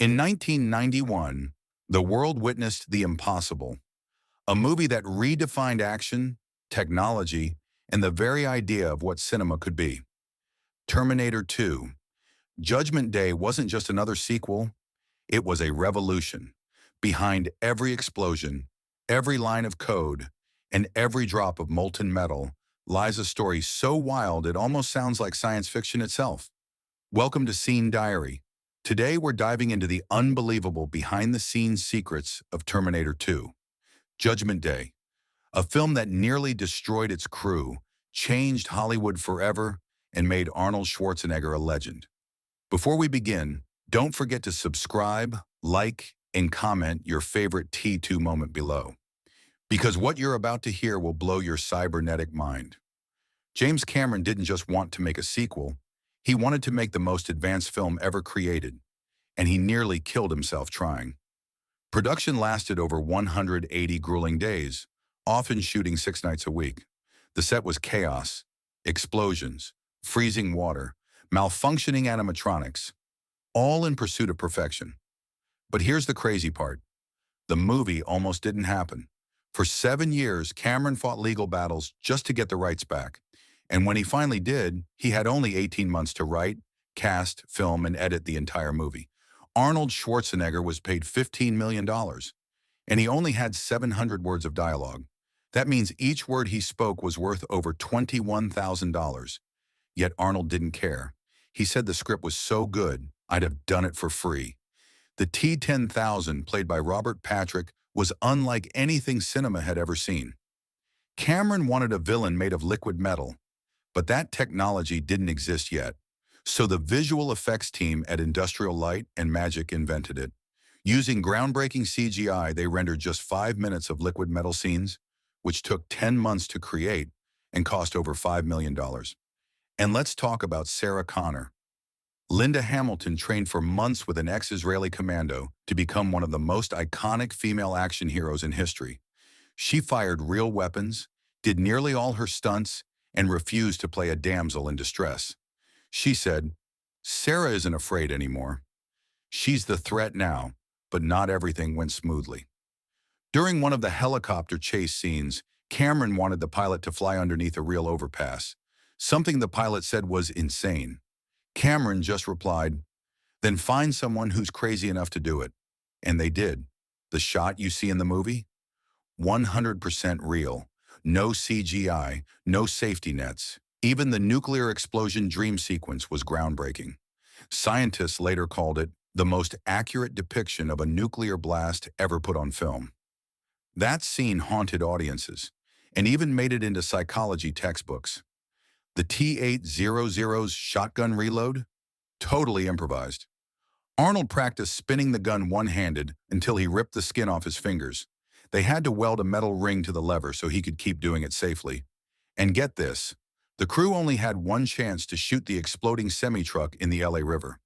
In 1991, the world witnessed The Impossible, a movie that redefined action, technology, and the very idea of what cinema could be. Terminator 2. Judgment Day wasn't just another sequel, it was a revolution. Behind every explosion, every line of code, and every drop of molten metal lies a story so wild it almost sounds like science fiction itself. Welcome to Scene Diary. Today we're diving into the unbelievable behind-the-scenes secrets of Terminator 2. Judgment Day, a film that nearly destroyed its crew, changed Hollywood forever, and made Arnold Schwarzenegger a legend. Before we begin, don't forget to subscribe, like, and comment your favorite T2 moment below, because what you're about to hear will blow your cybernetic mind. James Cameron didn't just want to make a sequel, he wanted to make the most advanced film ever created, and he nearly killed himself trying. Production lasted over 180 grueling days, often shooting 6 nights a week. The set was chaos, explosions, freezing water, malfunctioning animatronics, all in pursuit of perfection. But here's the crazy part. The movie almost didn't happen. For 7 years, Cameron fought legal battles just to get the rights back. And when he finally did, he had only 18 months to write, cast, film, and edit the entire movie. Arnold Schwarzenegger was paid $15 million, and he only had 700 words of dialogue. That means each word he spoke was worth over $21,000. Yet Arnold didn't care. He said the script was so good, I'd have done it for free. The T-1000, played by Robert Patrick, was unlike anything cinema had ever seen. Cameron wanted a villain made of liquid metal, but that technology didn't exist yet. So the visual effects team at Industrial Light and Magic invented it. Using groundbreaking CGI, they rendered just 5 minutes of liquid metal scenes, which took 10 months to create and cost over $5 million. And let's talk about Sarah Connor. Linda Hamilton trained for months with an ex-Israeli commando to become one of the most iconic female action heroes in history. She fired real weapons, did nearly all her stunts, and refused to play a damsel in distress. She said, "Sarah isn't afraid anymore. She's the threat now," but not everything went smoothly. During one of the helicopter chase scenes, Cameron wanted the pilot to fly underneath a real overpass, something the pilot said was insane. Cameron just replied, "Then find someone who's crazy enough to do it." And they did. The shot you see in the movie? 100% real. No CGI, no safety nets. Even the nuclear explosion dream sequence was groundbreaking. Scientists later called it the most accurate depiction of a nuclear blast ever put on film. That scene haunted audiences, and even made it into psychology textbooks. The T-800's shotgun reload? Totally improvised. Arnold practiced spinning the gun one-handed until he ripped the skin off his fingers. They had to weld a metal ring to the lever so he could keep doing it safely. And get this, the crew only had one chance to shoot the exploding semi-truck in the LA River.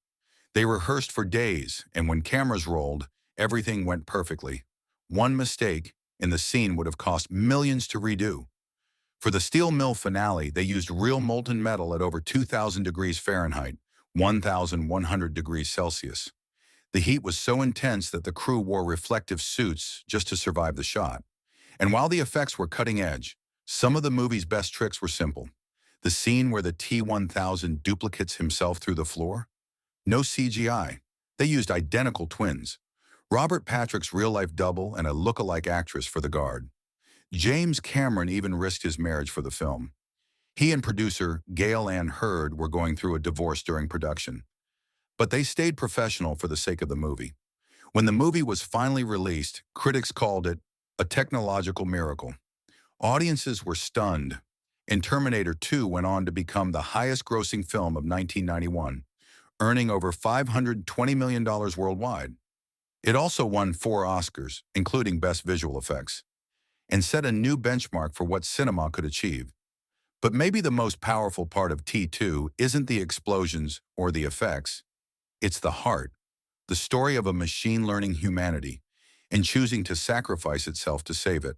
They rehearsed for days, and when cameras rolled, everything went perfectly. One mistake, and the scene would have cost millions to redo. For the steel mill finale, they used real molten metal at over 2,000 degrees Fahrenheit, 1,100 degrees Celsius. The heat was so intense that the crew wore reflective suits just to survive the shot. And while the effects were cutting edge, some of the movie's best tricks were simple. The scene where the T-1000 duplicates himself through the floor? No CGI. They used identical twins. Robert Patrick's real-life double and a look-alike actress for the guard. James Cameron even risked his marriage for the film. He and producer Gail Ann Hurd were going through a divorce during production. But they stayed professional for the sake of the movie. When the movie was finally released, critics called it a technological miracle. Audiences were stunned, and Terminator 2 went on to become the highest-grossing film of 1991, earning over $520 million worldwide. It also won 4 Oscars, including Best Visual Effects, and set a new benchmark for what cinema could achieve. But maybe the most powerful part of T2 isn't the explosions or the effects. It's the heart, the story of a machine learning humanity and choosing to sacrifice itself to save it.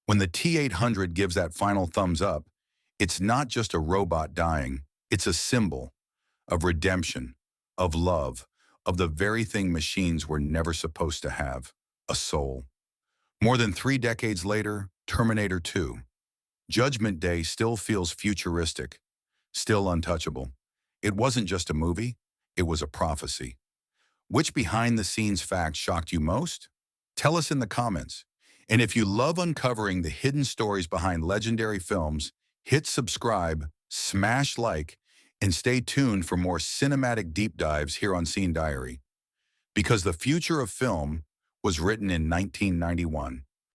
When the T-800 gives that final thumbs up, it's not just a robot dying, it's a symbol of redemption, of love, of the very thing machines were never supposed to have, a soul. More than 3 decades later, Terminator 2. Judgment Day still feels futuristic, still untouchable. It wasn't just a movie, it was a prophecy. Which behind-the-scenes fact shocked you most? Tell us in the comments. And if you love uncovering the hidden stories behind legendary films, hit subscribe, smash like, and stay tuned for more cinematic deep dives here on Scene Diary. Because the future of film was written in 1991.